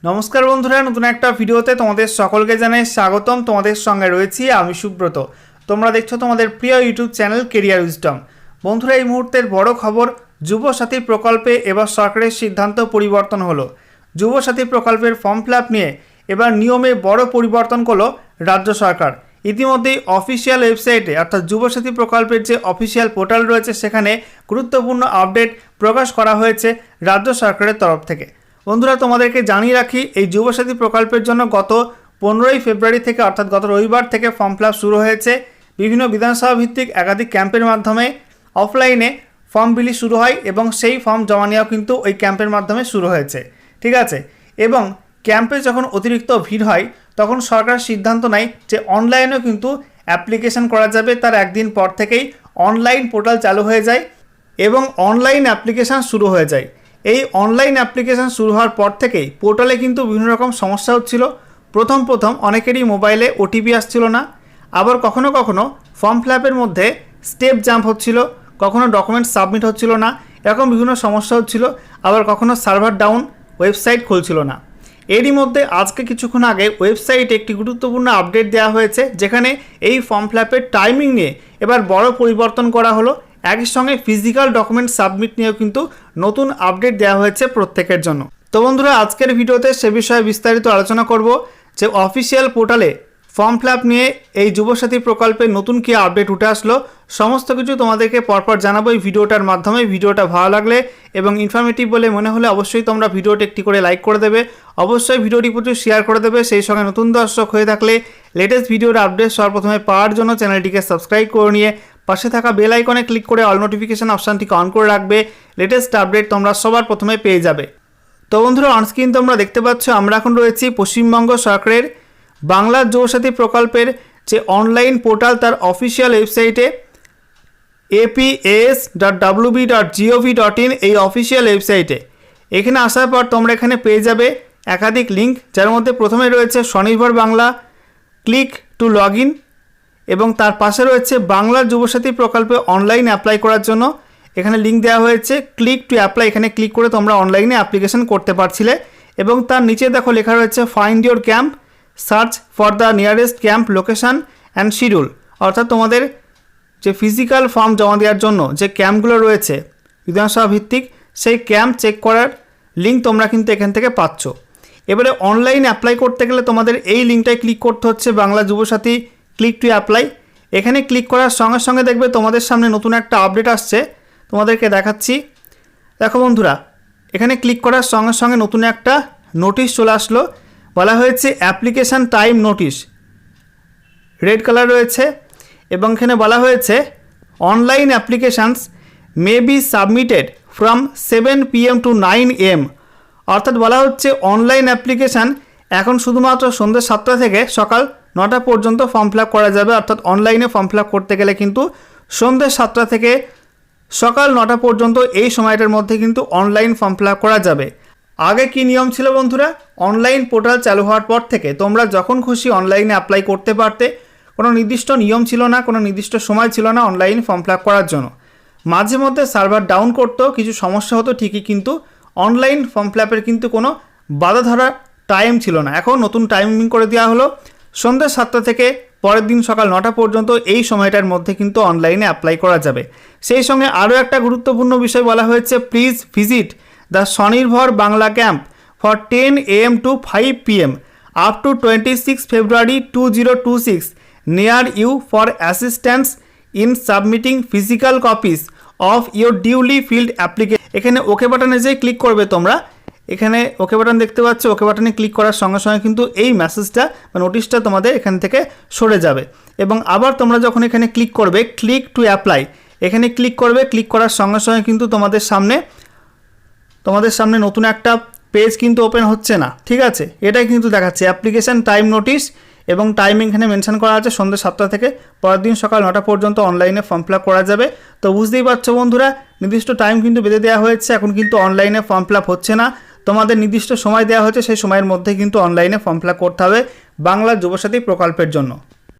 নমস্কার বন্ধুরা, নতুন একটা ভিডিওতে তোমাদের সকলকে জানাই স্বাগতম। তোমাদের সঙ্গে রয়েছি আমি সুব্রত। তোমরা দেখছো তোমাদের প্রিয় ইউটিউব চ্যানেল কেরিয়ার উইজডম। বন্ধুরা, এই মুহূর্তের বড় খবর, যুবসাথী প্রকল্পে এবার সরকারের সিদ্ধান্ত পরিবর্তন হলো। যুবসাথী প্রকল্পের ফর্ম ফিল আপ নিয়ে এবার নিয়মে বড় পরিবর্তন করলো রাজ্য সরকার। ইতিমধ্যেই অফিসিয়াল ওয়েবসাইটে অর্থাৎ যুবসাথী প্রকল্পের যে অফিসিয়াল পোর্টাল রয়েছে সেখানে গুরুত্বপূর্ণ আপডেট প্রকাশ করা হয়েছে রাজ্য সরকারের তরফ থেকে। বন্ধুরা, তোমাদেরকে জানিয়ে রাখি, এই যুবসাথী প্রকল্পের জন্য গত 15ই ফেব্রুয়ারি থেকে অর্থাৎ গত রবিবার থেকে ফর্ম ফিল আপ শুরু হয়েছে। বিভিন্ন বিধানসভা ভিত্তিক একাধিক ক্যাম্পের মাধ্যমে অফলাইনে ফর্ম বিলি শুরু হয় এবং সেই ফর্ম জমা নেওয়াও কিন্তু ওই ক্যাম্পের মাধ্যমে শুরু হয়েছে। ঠিক আছে, এবং ক্যাম্পে যখন অতিরিক্ত ভিড় হয় তখন সরকার সিদ্ধান্ত নেয় যে অনলাইনেও কিন্তু অ্যাপ্লিকেশন করা যাবে। তার একদিন পর থেকেই অনলাইন পোর্টাল চালু হয়ে যায় এবং অনলাইন অ্যাপ্লিকেশান শুরু হয়ে যায়। এই অনলাইন অ্যাপ্লিকেশান শুরু হওয়ার পর থেকেই পোর্টালে কিন্তু বিভিন্ন রকম সমস্যা হচ্ছিল। প্রথম অনেকেরই মোবাইলে ওটিপি আসছিল না, আবার কখনো কখনো ফর্ম ফিল আপের মধ্যে স্টেপ জাম্প হচ্ছিল, কখনো ডকুমেন্ট সাবমিট হচ্ছিল না, এরকম বিভিন্ন সমস্যা হচ্ছিল। আবার কখনো সার্ভার ডাউন, ওয়েবসাইট খুলছিল না। এরই মধ্যে আজকে কিছুক্ষণ আগে ওয়েবসাইটে একটি গুরুত্বপূর্ণ আপডেট দেওয়া হয়েছে, যেখানে এই ফর্ম ফিল আপের টাইমিং নিয়ে এবার বড় পরিবর্তন করা হলো। একই সঙ্গে ফিজিক্যাল ডকুমেন্ট সাবমিট নিয়েও কিন্তু নতুন আপডেট দেওয়া হয়েছে প্রত্যেকের জন্য। তো বন্ধুরা, আজকের ভিডিওতে সে বিষয়ে বিস্তারিত আলোচনা করব যে অফিসিয়াল পোর্টালে ফর্ম ফিল আপ নিয়ে এই যুবসাথী প্রকল্পে নতুন কী আপডেট উঠে আসলো, সমস্ত কিছু তোমাদেরকে পরপর জানাবো এই ভিডিওটার মাধ্যমে। ভিডিওটা ভালো লাগলে এবং ইনফরমেটিভ বলে মনে হলে অবশ্যই তোমরা ভিডিওটি একটি করে লাইক করে দেবে, অবশ্যই ভিডিওটি প্রচুর শেয়ার করে দেবে। সেই সঙ্গে নতুন দর্শক হয়ে থাকলে লেটেস্ট ভিডিওর আপডেট সর্বপ্রথমে পাওয়ার জন্য চ্যানেলটিকে সাবস্ক্রাইব করে নিয়ে পাশে থাকা বেল আইকনে ক্লিক করে অল নোটিফিকেশন অপশানটিকে অন করে রাখবে। লেটেস্ট আপডেট তোমরা সবার প্রথমে পেয়ে যাবে। তো বন্ধুরা, অনস্ক্রিন তোমরা দেখতে পাচ্ছ আমরা এখন রয়েছি পশ্চিমবঙ্গ সরকারের বাংলা যুবসাথী প্রকল্পের যে অনলাইন পোর্টাল তার অফিসিয়াল ওয়েবসাইটে aps.wb.gov.in এই অফিসিয়াল ওয়েবসাইটে। এখানে আসার পর তোমরা এখানে পেয়ে যাবে একাধিক লিঙ্ক, যার মধ্যে প্রথমে রয়েছে স্বনির্ভর Bangla, click to log in, এবং তার পাশে রয়েছে বাংলা যুবসাথী প্রকল্পে অনলাইন অ্যাপ্লাই করার জন্য এখানে লিঙ্ক দেওয়া হয়েছে ক্লিক টু অ্যাপ্লাই। এখানে ক্লিক করে তোমরা অনলাইনে অ্যাপ্লিকেশন করতে পারছিলে। এবং তার নিচে দেখো লেখা রয়েছে find your camp, search for the nearest camp location and schedule. অর্থাৎ তোমাদের যে ফিজিক্যাল ফর্ম জমা দেওয়ার জন্য যে ক্যাম্পগুলো রয়েছে বিধানসভা ভিত্তিক, সেই ক্যাম্প চেক করার লিঙ্ক তোমরা কিন্তু এখান থেকে পাচ্ছ। এবারে অনলাইন অ্যাপ্লাই করতে গেলে তোমাদের এই লিঙ্কটায় ক্লিক করতে হচ্ছে, Bangla Yuvasathi click to apply. এখানে ক্লিক করার সঙ্গে সঙ্গে দেখবে তোমাদের সামনে নতুন একটা আপডেট আসছে, তোমাদেরকে দেখাচ্ছি। দেখো বন্ধুরা, এখানে ক্লিক করার সঙ্গে সঙ্গে নতুন একটা নোটিশ চলে আসলো। বলা হয়েছে application time notice, red colour রয়েছে, এবং এখানে বলা হয়েছে online applications may be submitted from 7 PM to 9 AM। অর্থাৎ বলা হচ্ছে অনলাইন অ্যাপ্লিকেশান এখন শুধুমাত্র সন্ধ্যে 7টা থেকে সকাল 9টা পর্যন্ত ফর্ম ফিল আপ করা যাবে। অর্থাৎ অনলাইনে ফর্ম ফিল আপ করতে গেলে কিন্তু সন্ধ্যে 7টা থেকে সকাল 9টা পর্যন্ত এই সময়টার মধ্যে কিন্তু অনলাইন ফর্ম ফিল আপ করা যাবে। আগে কি নিয়ম ছিল বন্ধুরা, অনলাইন পোর্টাল চালু হওয়ার পর থেকে তোমরা যখন খুশি অনলাইনে অ্যাপ্লাই করতে পারতে, কোনো নির্দিষ্ট নিয়ম ছিল না, কোনো নির্দিষ্ট সময় ছিল না অনলাইন ফর্ম ফিল আপ করার জন্য। মাঝে মধ্যে সার্ভার ডাউন করতো, কিছু সমস্যা হতো ঠিকই, কিন্তু অনলাইন ফর্ম ফিল আপের কিন্তু কোনো বাধা ধরার টাইম ছিল না। এখন নতুন টাইমিং করে দেওয়া হলো, সন্ধ্যা 7টা থেকে পরের দিন সকাল 9টা পর্যন্ত এই সময়টার মধ্যে কিন্তু অনলাইনে অ্যাপ্লাই করা যাবে। সেই সঙ্গে আরও একটা গুরুত্বপূর্ণ বিষয় বলা হয়েছে, প্লিজ ভিজিট দ্য স্বনির্ভর Bangla camp for 10 AM to 5 PM up to 26 February 2026 near you for assistance in submitting physical copies of your duly filled application. এখানে ওকে বাটনে যেয়ে ক্লিক করবে তোমরা, এখানে ওকে বাটন দেখতে পাচ্ছ, ওকে বাটনে ক্লিক করার সঙ্গে সঙ্গে কিন্তু এই মেসেজটা বা নোটিশটা তোমাদের এখান থেকে সরে যাবে। এবং আবার তোমরা যখন এখানে ক্লিক করবে ক্লিক টু অ্যাপ্লাই, এখানে ক্লিক করবে, ক্লিক করার সঙ্গে সঙ্গে কিন্তু তোমাদের সামনে নতুন একটা পেজ কিন্তু ওপেন হচ্ছে না। ঠিক আছে, এটাই কিন্তু দেখাচ্ছে অ্যাপ্লিকেশান টাইম নোটিশ, এবং টাইমিং এখানে মেনশন করা আছে সন্ধ্যে 7টা থেকে পরের দিন সকাল 9টা পর্যন্ত অনলাইনে ফর্ম ফিল আপ করা যাবে। তো বুঝতেই পারছো বন্ধুরা, নির্দিষ্ট টাইম কিন্তু বেঁধে দেওয়া হয়েছে। এখন কিন্তু অনলাইনে ফর্ম ফিল আপ হচ্ছে না, তোমাদের নির্দিষ্ট সময় দেওয়া হয়েছে, সেই সময়ের মধ্যে কিন্তু অনলাইনে ফর্ম ফিল আপ করতে হবে বাংলা যুবসাথী প্রকল্পের জন্য।